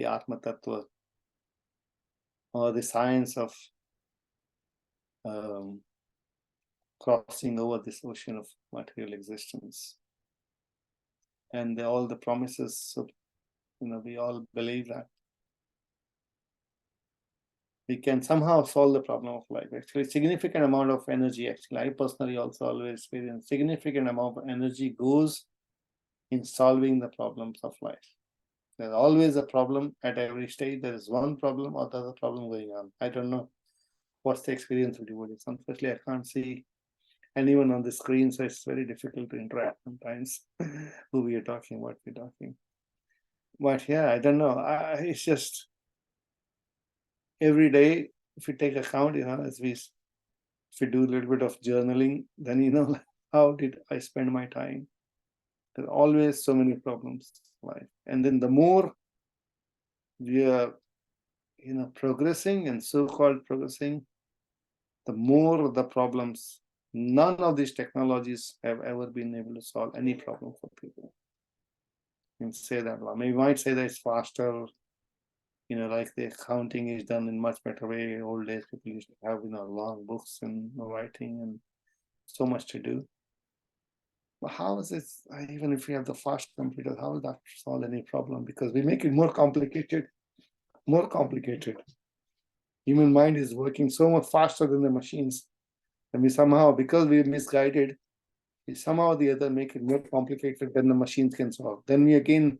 Atma Tattva or the science of crossing over this ocean of material existence. And all the promises, so, we all believe that we can somehow solve the problem of life. Actually, significant amount of energy, actually, I personally also always experience significant amount of energy goes in solving the problems of life. There's always a problem at every stage. There is one problem or the other problem going on. I don't know what's the experience of devotees. Unfortunately, I can't see anyone on the screen, so it's very difficult to interact sometimes who we are talking, what we're talking. But yeah, I don't know. It's just every day, if we take account, if we do a little bit of journaling, then how did I spend my time? There are always so many problems in life. And then the more we are progressing and so-called progressing, the more the problems. None of these technologies have ever been able to solve any problem for people. You can say that. Maybe you might say that it's faster, like the accounting is done in much better way. Old days people used to have long books and writing and so much to do. But how is it, even if we have the fast computer, how does that solve any problem? Because we make it more complicated. Human mind is working so much faster than the machines. And we somehow, because we're misguided, we somehow or the other make it more complicated than the machines can solve. Then we again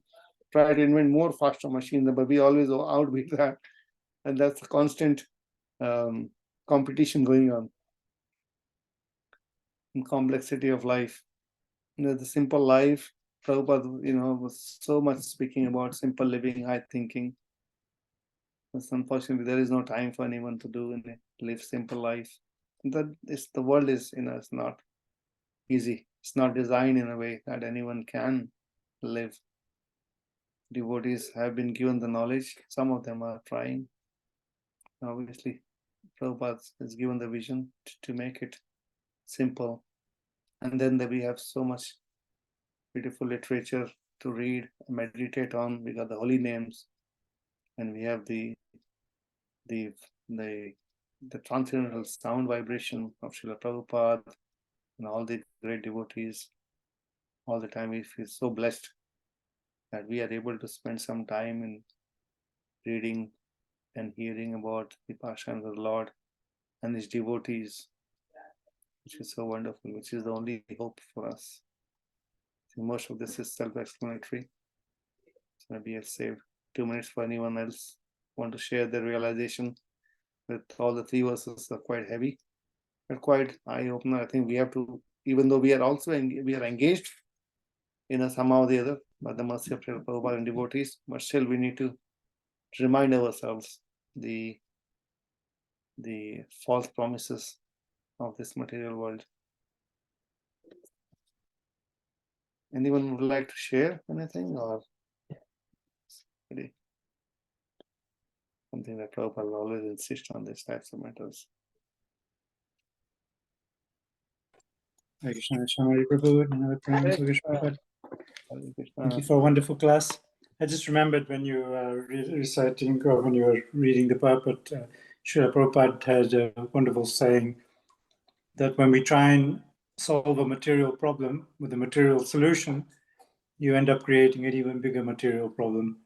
try to invent more faster machines, but we always outbeat that. And that's a constant competition going on in complexity of life. The simple life, Prabhupada, was so much speaking about simple living, high thinking. But unfortunately, there is no time for anyone to do and live simple life. The world is, it's not easy. It's not designed in a way that anyone can live. Devotees have been given the knowledge. Some of them are trying. Obviously, Prabhupada has given the vision to make it simple. And then we have so much beautiful literature to read, meditate on. We got the holy names, and we have the transcendental sound vibration of Srila Prabhupada and all the great devotees. All the time we feel so blessed that we are able to spend some time in reading and hearing about the Passion of the Lord and His devotees, which is so wonderful, which is the only hope for us. Most of this is self-explanatory. So maybe I'll save 2 minutes for anyone else want to share their realization. With all the 3 verses are quite heavy, but quite eye-opener. I think we have to, even though we are engaged in somehow or the other by the mercy of Prabhupada and devotees, but still we need to remind ourselves the false promises of this material world. Anyone would like to share anything, or something that Prabhupada will always insist on these types of matters?
Hare Krishna, Shamari Prabhu, Thank you for a wonderful class. I just remembered when you were reciting, or when you were reading the purport, Srila Prabhupada had a wonderful saying that when we try and solve a material problem with a material solution, you end up creating an even bigger material problem.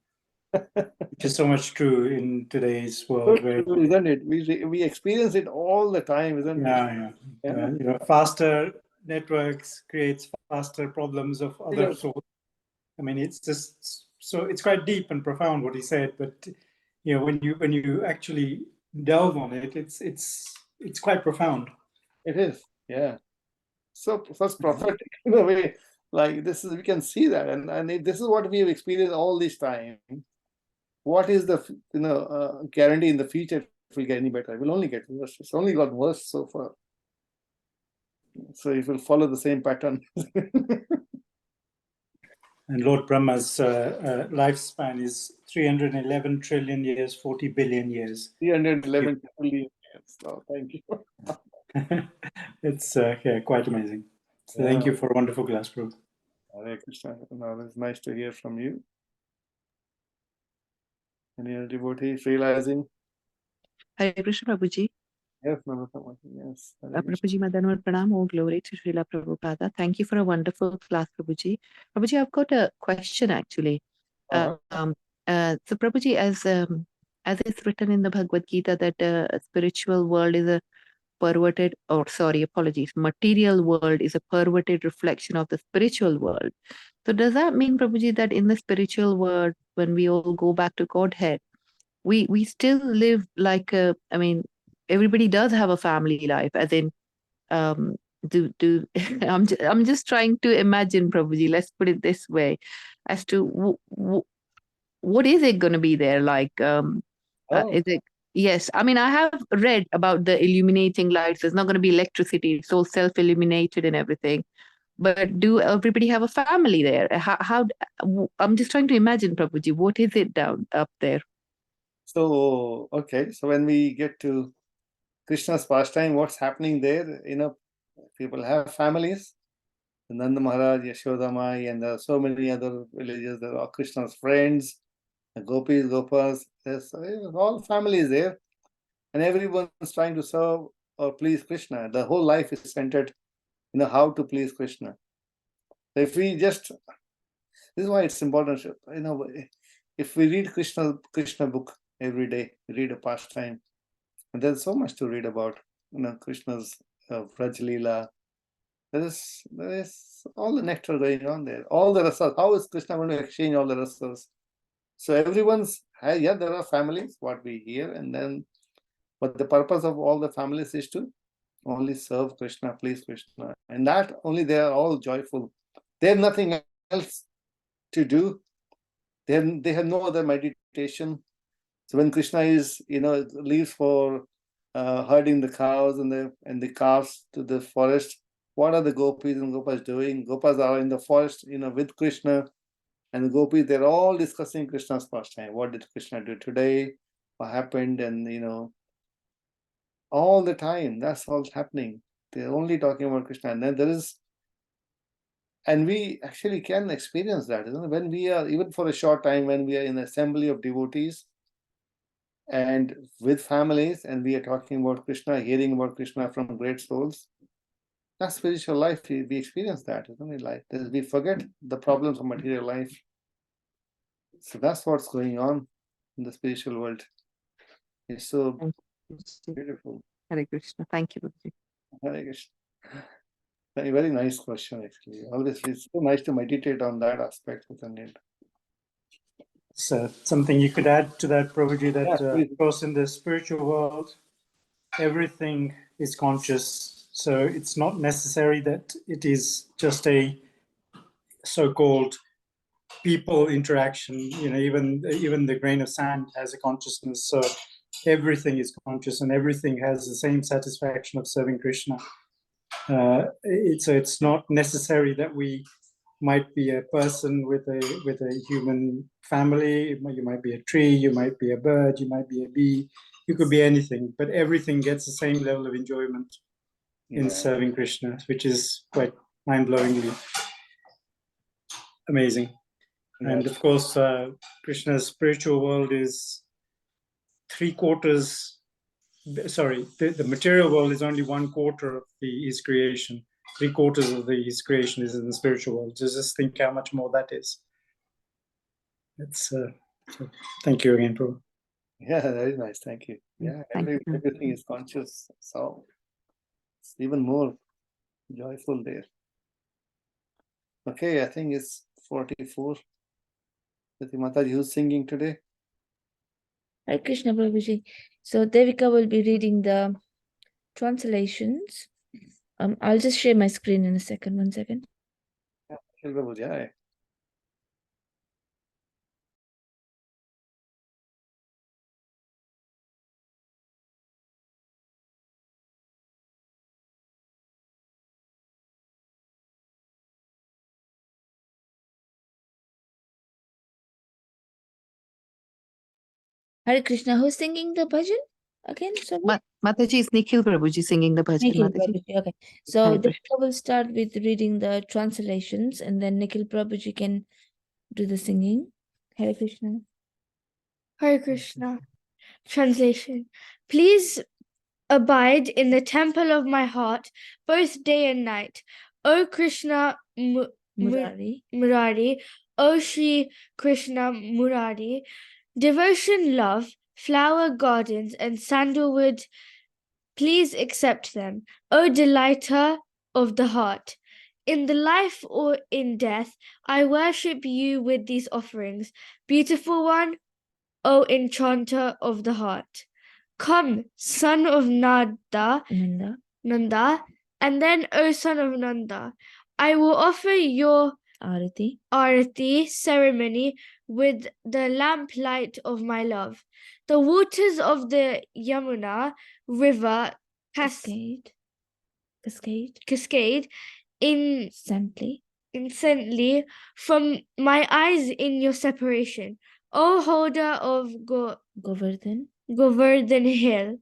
Which is so much true in today's world.
So true, isn't it? We experience it all the time, isn't it?
Yeah. Faster networks creates faster problems of other sorts. I mean, it's just so it's quite deep and profound what he said, but when you actually delve on it, it's quite profound.
It is, yeah. So first prophetic in a way, like this is, we can see that, and if this is what we have experienced all this time, what is the guarantee in the future if we get any better? It will only get worse. It's only got worse so far. So it will follow the same pattern.
And Lord Brahma's lifespan is 311 trillion years, 40 billion years.
311 trillion years. So thank you.
It's quite amazing. So thank you for a wonderful class, Prabhu.
Hare Krishna. It's nice to hear from you. Any other devotees realizing?
Hare Krishna, Prabhuji.
Yes, yes.
Prabhuji, Madanwar Pranam, all glory to Srila Prabhupada. Thank you for a wonderful class, Prabhuji. Prabhuji, I've got a question actually. So Prabhuji, as it's written in the Bhagavad Gita that a spiritual world is a perverted, material world is a perverted reflection of the spiritual world. So does that mean, Prabhuji, that in the spiritual world, when we all go back to Godhead, we still live like everybody does have a family life, as in I'm just trying to imagine, Prabhuji, let's put it this way, as to what is it going to be there like? Is it? Yes, I mean, I have read about the illuminating lights. There's not going to be electricity. It's all self-illuminated and everything. But do everybody have a family there? How I'm just trying to imagine, Prabhuji, what is it up there?
So, okay. So when we get to Krishna's pastime, what's happening there? People have families. Nanda Maharaj, Yashoda Mai, and there are so many other villages. There are Krishna's friends, the gopis, gopas. There's all families there, and everyone's trying to serve or please Krishna. The whole life is centered, how to please Krishna. So if we just, this is why it's important. If we read Krishna book every day, read a pastime, and there's so much to read about, Krishna's Vraj Leela. There is all the nectar going on there. All the rasas. How is Krishna going to exchange all the rasas? So everyone's, yeah, there are families, what we hear, and then, but the purpose of all the families is to only serve Krishna, please Krishna. And that only they are all joyful. They have nothing else to do. They have no other meditation. So when Krishna is, leaves for herding the cows and the calves to the forest, what are the gopis and gopas doing? Gopas are in the forest, with Krishna. And the gopis, they're all discussing Krishna's pastime. What did Krishna do today? What happened? And, all the time, that's what's happening. They're only talking about Krishna. And then and we actually can experience that, isn't it? When we are, even for a short time, when we are in an assembly of devotees and with families, and we are talking about Krishna, hearing about Krishna from great souls, that's spiritual life. We experience that, isn't it? Like, we forget the problems of material life. So that's what's going on in the spiritual world. It's so beautiful.
Hare Krishna. Thank you, Prabhuji.
Hare Krishna. A very nice question, actually. Always, it's so nice to meditate on that aspect, isn't it?
So something you could add to that, Prabhuji, that
of
course in the spiritual world, everything is conscious. So it's not necessary that it is just a so-called people interaction. Even the grain of sand has a consciousness. So everything is conscious, and everything has the same satisfaction of serving Krishna. It's not necessary that we might be a person with a human family. You might be a tree, you might be a bird, you might be a bee, you could be anything, but everything gets the same level of enjoyment in serving Krishna, which is quite mind-blowingly amazing. And of course, Krishna's spiritual world is the material world is only 1/4 of his creation. 3/4 of his creation is in the spiritual world. Just think how much more that is. It's so thank you again, Prabhu.
Yeah, very nice. Thank you. Yeah, everything is conscious. So it's even more joyful there. Okay, I think it's 44. Mataji, who's singing today?
Hare Krishna, Prabhuji. So Devika will be reading the translations. I'll just share my screen in a second. 1 second.
Yeah.
Hare Krishna, who's singing the bhajan again? Sorry?
Mataji, is Nikhil Prabhuji singing the bhajan.
Nikhil
Mataji.
Prabhuji. Okay. So
Hare
Devika will start with reading the translations, and then Nikhil Prabhuji can do the singing. Hare Krishna.
Hare Krishna. Translation. Please abide in the temple of my heart, both day and night. O Krishna Murari, O Shri Krishna Murari, devotion, love, flower gardens, and sandalwood, please accept them. O delighter of the heart, in the life or in death, I worship you with these offerings. Beautiful one, O enchanter of the heart. Come, son of Nanda, and then, O son of Nanda, I will offer your Arati ceremony with the lamplight of my love. The waters of the Yamuna river cascade incessantly from my eyes in your separation. O holder of Govardhan Hill,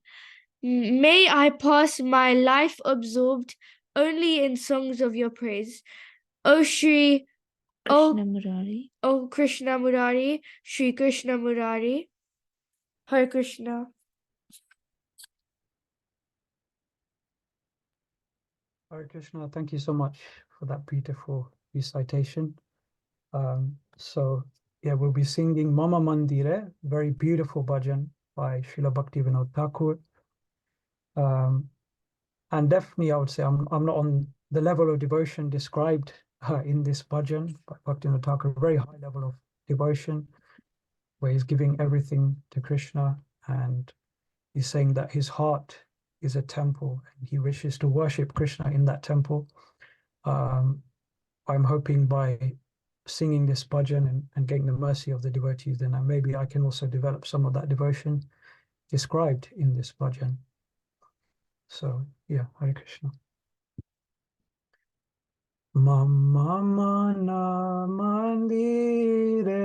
may I pass my life absorbed only in songs of your praise. O Shri
Murari.
O Krishna Murari, Shri Krishna Murari, Hare Krishna.
Hare Krishna, thank you so much for that beautiful recitation. We'll be singing Mama Mandire, very beautiful bhajan by Srila Bhaktivinoda Thakur. And definitely, I would say I'm not on the level of devotion described in this bhajan by Bhaktivinoda Thakur, a very high level of devotion, where he's giving everything to Krishna, and he's saying that his heart is a temple, and he wishes to worship Krishna in that temple. I'm hoping by singing this bhajan and getting the mercy of the devotees, then maybe I can also develop some of that devotion described in this bhajan. So yeah, Hare Krishna. Mama mana mandire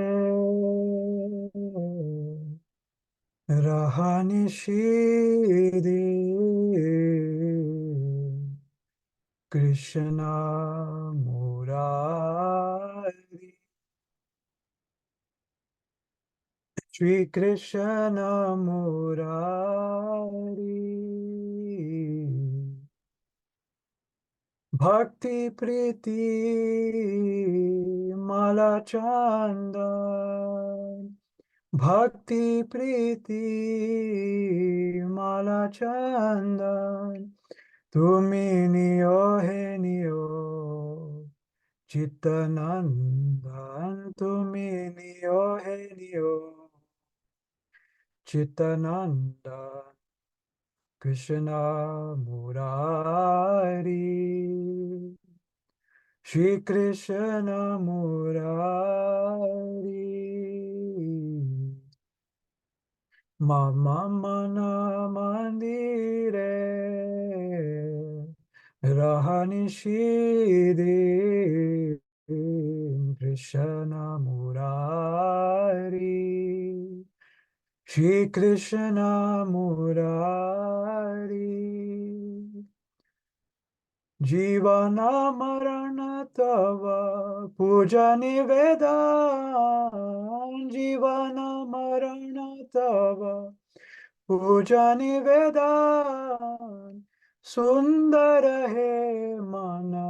rahani shiri Krishna Murari Shri Krishna Murari Bhakti Priti Mala Chandan Bhakti Priti Mala Chandan Tumi niyo he niyo Chitanandan Tumi niyo he niyo Chitanandan Krishna Murari Shri Krishna Murari Mama Mana Mandire Rahani Shri Krishna Murari Shri Krishna Murari Jivana Marana Tava Puja Nivedan Jivana Marana Tava Puja Nivedan Sundar He Mana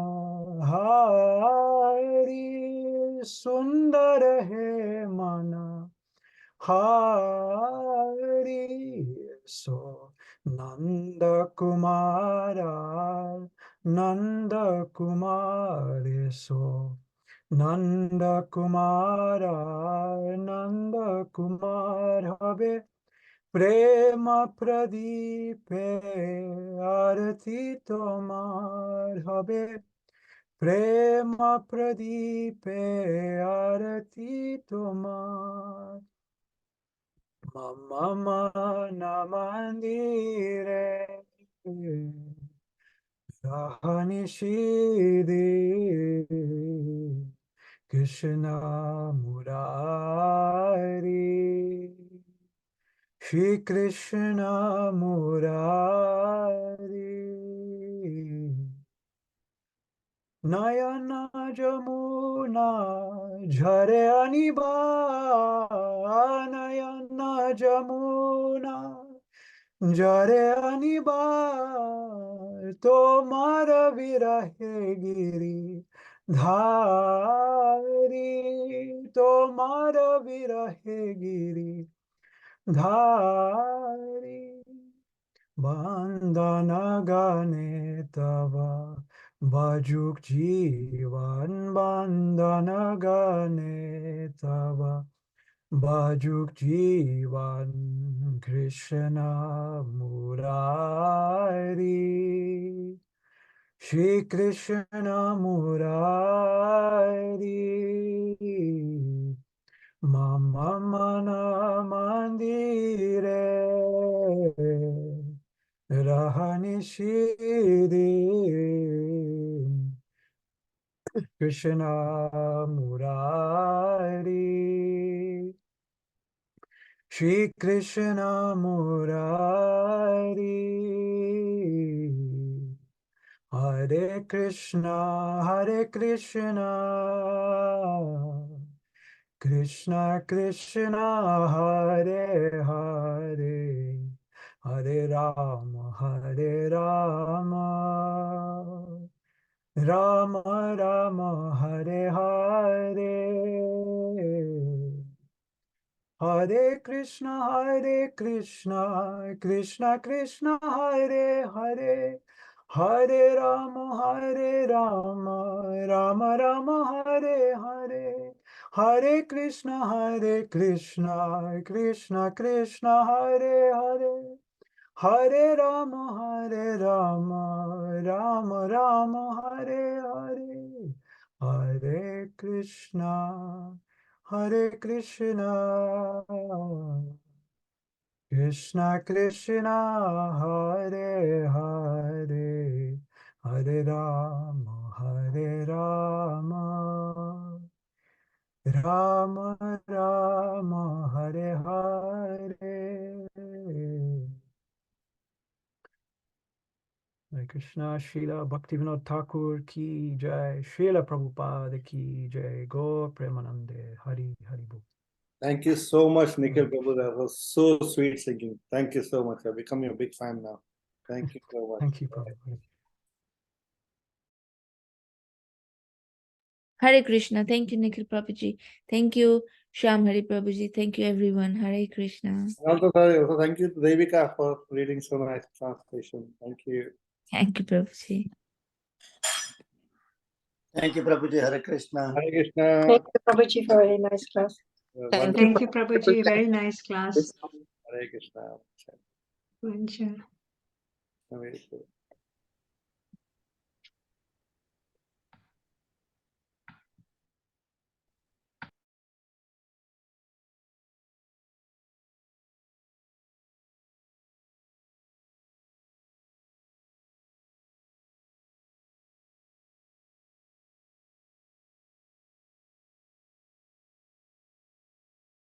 Hari Sundar He Mana Hari so Nanda Kumara Nanda Kumari so Nanda Kumara Nanda Kumar Habe Prema Pradipe Arati Tomar Habe Prema Pradipe Arati Tomar Mama Namandire Rahani Shri Krishna Murari Shri Krishna Murari Nayana Jamuna Jhare Aniba Nayana Jamuna Jhare Aniba Tomar Virahe Giri Dhari Tomar Virahe Giri Dhari Bandhana Gane Tava Bajuk Jivan Bandhana Gane Tava Bajuk Jivan Krishna Murari Shri Krishna Murari Mama Mana Mandire Rahani Shri Krishna Murari Shri Krishna Murari Hare Krishna Krishna Krishna Hare Hare Hare Rama Rama Rama Hare Hare Hare Krishna Krishna Krishna Hare Hare Hare Rama, Rama Rama, Hare Hare. Hare Krishna, Krishna Krishna, Hare Hare. Hare Rama, Rama Rama, Hare Hare. Hare Krishna, Krishna Krishna, Hare Hare. Hare Rama, Rama Rama, Hare Hare. Hare Krishna, Srila Bhaktivinoda Thakur ki jai, Srila Prabhupada ki jai, Gaur Premanande, Hari Hari Bol.
Thank you so much, Nikhil Prabhu. That was so sweet singing. Thank you so much. I've become your big fan now. Thank you so much.
Thank you, Prabhupada.
Hare Krishna. Thank you, Nikhil Prabhuji. Thank you, Shyam Hari Prabhuji. Thank you, everyone. Hare Krishna.
Also, thank you to Devika for reading so nice translation. Thank you.
Thank you, Prabhuji.
Thank you, Prabhuji. Hare Krishna.
Hare Krishna.
Thank you, Prabhuji, for a very nice class.
Thank
Thank you, Prabhuji. Very nice class.
Hare Krishna.
Vancha.
Very good.